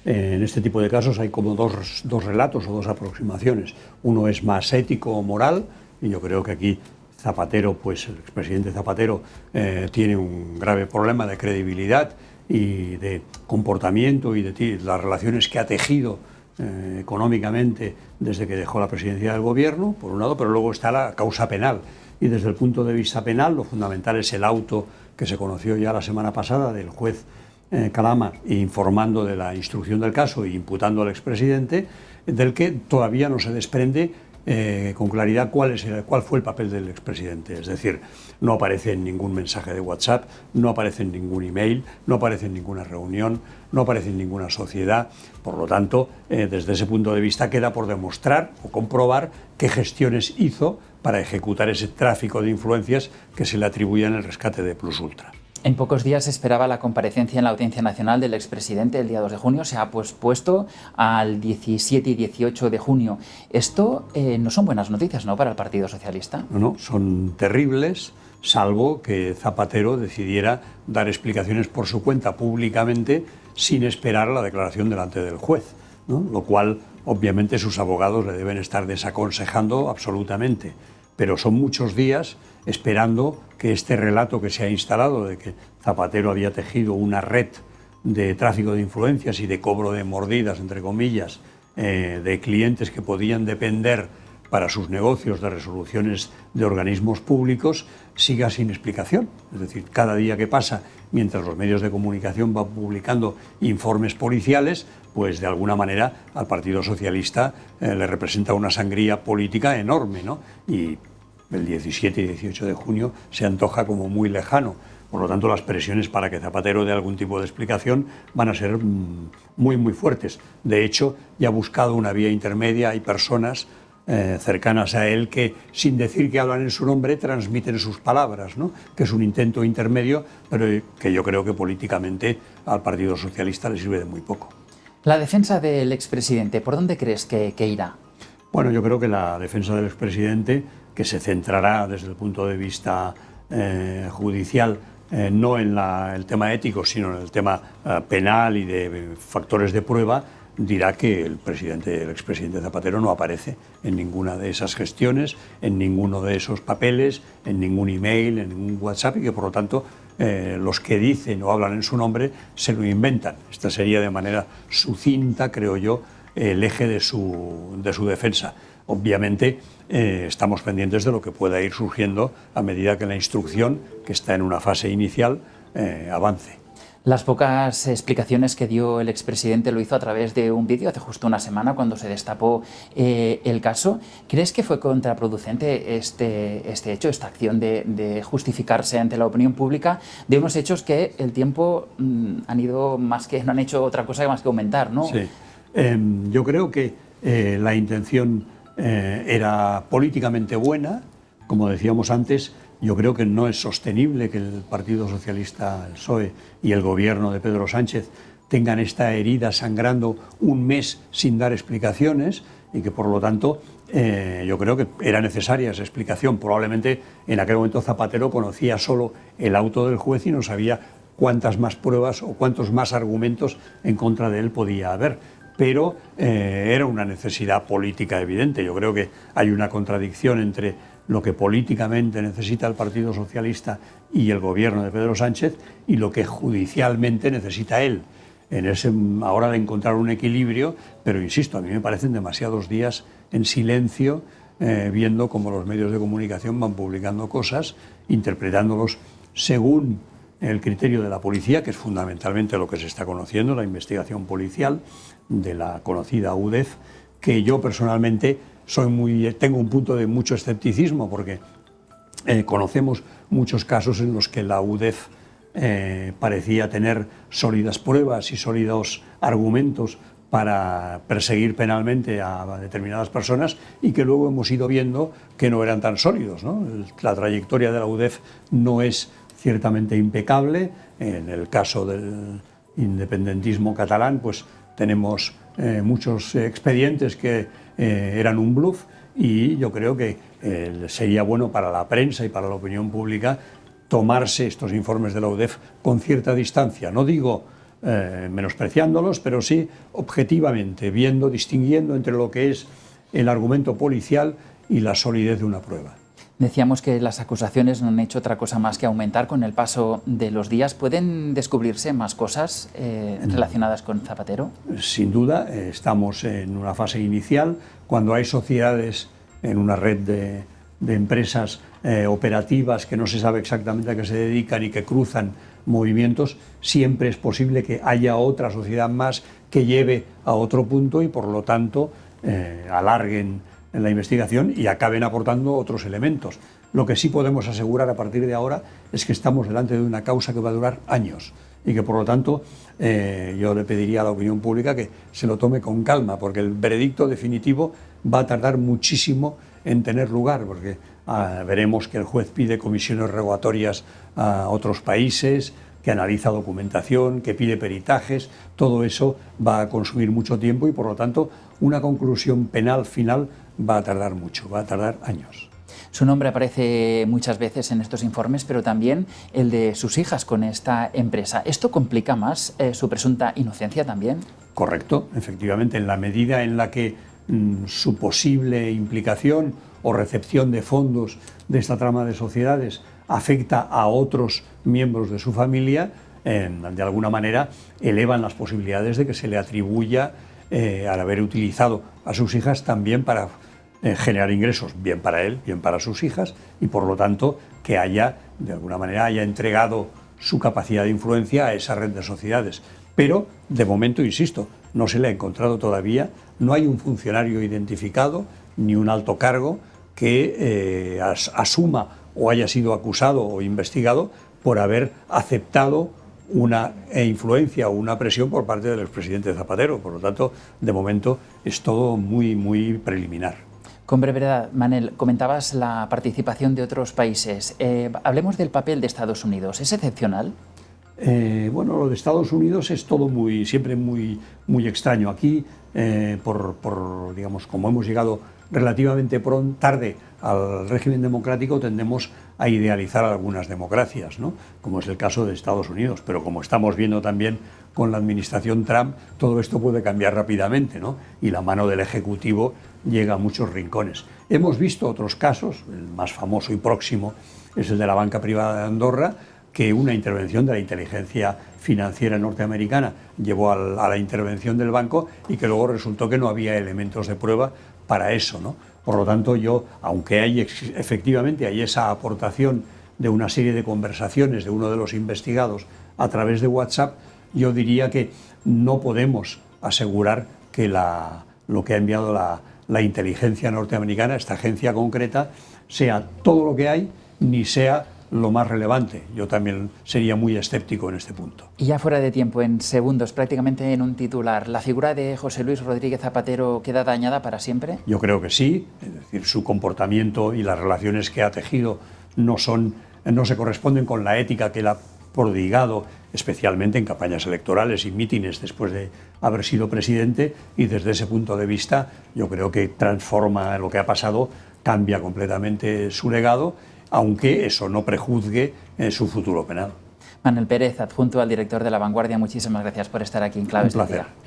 En este tipo de casos hay como dos relatos o dos aproximaciones. Uno es más ético o moral, y yo creo que aquí Zapatero, pues el expresidente Zapatero, tiene un grave problema de credibilidad y de comportamiento y de las relaciones que ha tejido económicamente desde que dejó la presidencia del gobierno, por un lado, pero luego está la causa penal. Y desde el punto de vista penal, lo fundamental es el auto que se conoció ya la semana pasada del juez Calama, informando de la instrucción del caso e imputando al expresidente, del que todavía no se desprende con claridad cuál fue el papel del expresidente. Es decir, no aparece en ningún mensaje de WhatsApp, no aparece en ningún email, no aparece en ninguna reunión, no aparece en ninguna sociedad. Por lo tanto, desde ese punto de vista queda por demostrar o comprobar qué gestiones hizo para ejecutar ese tráfico de influencias que se le atribuía en el rescate de Plus Ultra. En pocos días se esperaba la comparecencia en la Audiencia Nacional del expresidente el día 2 de junio. Se ha pospuesto al 17 y 18 de junio. Esto no son buenas noticias, ¿no?, para el Partido Socialista. No, son terribles, salvo que Zapatero decidiera dar explicaciones por su cuenta públicamente sin esperar a la declaración delante del juez, ¿no? Lo cual, obviamente, sus abogados le deben estar desaconsejando absolutamente. Pero son muchos días esperando que este relato que se ha instalado de que Zapatero había tejido una red de tráfico de influencias y de cobro de mordidas, entre comillas, de clientes que podían depender para sus negocios de resoluciones de organismos públicos, siga sin explicación. Es decir, cada día que pasa, mientras los medios de comunicación van publicando informes policiales, pues de alguna manera al Partido Socialista le representa una sangría política enorme, ¿no? Y el 17 y 18 de junio se antoja como muy lejano. Por lo tanto, las presiones para que Zapatero dé algún tipo de explicación van a ser muy, muy fuertes. De hecho, ya ha buscado una vía intermedia. Hay personas cercanas a él que, sin decir que hablan en su nombre, transmiten sus palabras, ¿no? Que es un intento intermedio, pero que yo creo que políticamente al Partido Socialista le sirve de muy poco. La defensa del expresidente, ¿por dónde crees que irá? Bueno, yo creo que la defensa del expresidente, que se centrará desde el punto de vista judicial, no en el tema ético, sino en el tema penal y de factores de prueba, dirá que el expresidente Zapatero no aparece en ninguna de esas gestiones, en ninguno de esos papeles, en ningún email, en ningún WhatsApp, y que por lo tanto los que dicen o hablan en su nombre se lo inventan. Esta sería de manera sucinta, creo yo, el eje de su defensa. Obviamente estamos pendientes de lo que pueda ir surgiendo a medida que la instrucción, que está en una fase inicial, avance. Las pocas explicaciones que dio el expresidente lo hizo a través de un vídeo hace justo una semana cuando se destapó el caso. ¿Crees que fue contraproducente este hecho, esta acción de justificarse ante la opinión pública de unos hechos que el tiempo no han hecho otra cosa más que aumentar, ¿no? Sí. Yo creo que la intención era políticamente buena. Como decíamos antes, yo creo que no es sostenible que el Partido Socialista, el PSOE y el gobierno de Pedro Sánchez tengan esta herida sangrando un mes sin dar explicaciones, y que por lo tanto yo creo que era necesaria esa explicación. Probablemente en aquel momento Zapatero conocía solo el auto del juez y no sabía cuántas más pruebas o cuántos más argumentos en contra de él podía haber. Pero era una necesidad política evidente. Yo creo que hay una contradicción entre lo que políticamente necesita el Partido Socialista y el gobierno de Pedro Sánchez y lo que judicialmente necesita él. Ahora de encontrar un equilibrio, pero insisto, a mí me parecen demasiados días en silencio, viendo cómo los medios de comunicación van publicando cosas, interpretándolos según el criterio de la policía, que es fundamentalmente lo que se está conociendo, la investigación policial de la conocida UDEF, que yo personalmente tengo un punto de mucho escepticismo, porque conocemos muchos casos en los que la UDEF parecía tener sólidas pruebas y sólidos argumentos para perseguir penalmente a determinadas personas, y que luego hemos ido viendo que no eran tan sólidos, ¿no? La trayectoria de la UDEF no es ciertamente impecable. En el caso del independentismo catalán, pues tenemos muchos expedientes que eran un bluff, y yo creo que sería bueno para la prensa y para la opinión pública tomarse estos informes de la UDEF con cierta distancia. No digo menospreciándolos, pero sí objetivamente, viendo, distinguiendo entre lo que es el argumento policial y la solidez de una prueba. Decíamos que las acusaciones no han hecho otra cosa más que aumentar con el paso de los días. ¿Pueden descubrirse más cosas relacionadas con Zapatero? Sin duda, estamos en una fase inicial. Cuando hay sociedades en una red de empresas operativas que no se sabe exactamente a qué se dedican y que cruzan movimientos, siempre es posible que haya otra sociedad más que lleve a otro punto y por lo tanto alarguen en la investigación y acaben aportando otros elementos. Lo que sí podemos asegurar a partir de ahora es que estamos delante de una causa que va a durar años y que por lo tanto yo le pediría a la opinión pública que se lo tome con calma, porque el veredicto definitivo va a tardar muchísimo en tener lugar, porque veremos que el juez pide comisiones rogatorias a otros países, que analiza documentación, que pide peritajes. Todo eso va a consumir mucho tiempo y por lo tanto una conclusión penal final va a tardar mucho, va a tardar años. Su nombre aparece muchas veces en estos informes, pero también el de sus hijas con esta empresa. ¿Esto complica más su presunta inocencia también? Correcto, efectivamente, en la medida en la que su posible implicación o recepción de fondos de esta trama de sociedades afecta a otros miembros de su familia, de alguna manera elevan las posibilidades de que se le atribuya al haber utilizado a sus hijas también para generar ingresos, bien para él, bien para sus hijas, y por lo tanto que haya, de alguna manera, haya entregado su capacidad de influencia a esa red de sociedades. Pero, de momento, insisto, no se le ha encontrado todavía, no hay un funcionario identificado, ni un alto cargo que asuma o haya sido acusado o investigado por haber aceptado una influencia o una presión por parte del expresidente Zapatero. Por lo tanto, de momento es todo muy, muy preliminar. Con brevedad, Manel, comentabas la participación de otros países. Hablemos del papel de Estados Unidos. ¿Es excepcional? Bueno, lo de Estados Unidos es todo siempre muy extraño. Aquí, digamos, como hemos llegado relativamente tarde al régimen democrático, tendemos a idealizar algunas democracias, ¿no? Como es el caso de Estados Unidos, pero como estamos viendo también con la administración Trump, todo esto puede cambiar rápidamente, ¿no? Y la mano del Ejecutivo llega a muchos rincones. Hemos visto otros casos, el más famoso y próximo es el de la banca privada de Andorra, que una intervención de la inteligencia financiera norteamericana llevó a la intervención del banco y que luego resultó que no había elementos de prueba para eso, ¿no? Por lo tanto, aunque efectivamente hay esa aportación de una serie de conversaciones de uno de los investigados a través de WhatsApp, yo diría que no podemos asegurar que lo que ha enviado la inteligencia norteamericana, esta agencia concreta, sea todo lo que hay, ni sea lo más relevante. Yo también sería muy escéptico en este punto. Y ya fuera de tiempo, en segundos, prácticamente en un titular, ¿la figura de José Luis Rodríguez Zapatero queda dañada para siempre? Yo creo que sí, es decir, su comportamiento y las relaciones que ha tejido no se corresponden con la ética que él ha prodigado, especialmente en campañas electorales y mítines después de haber sido presidente, y desde ese punto de vista yo creo que transforma lo que ha pasado, cambia completamente su legado, aunque eso no prejuzgue su futuro penal. Manel Pérez, adjunto al director de La Vanguardia, muchísimas gracias por estar aquí en Claves del Día. Un placer.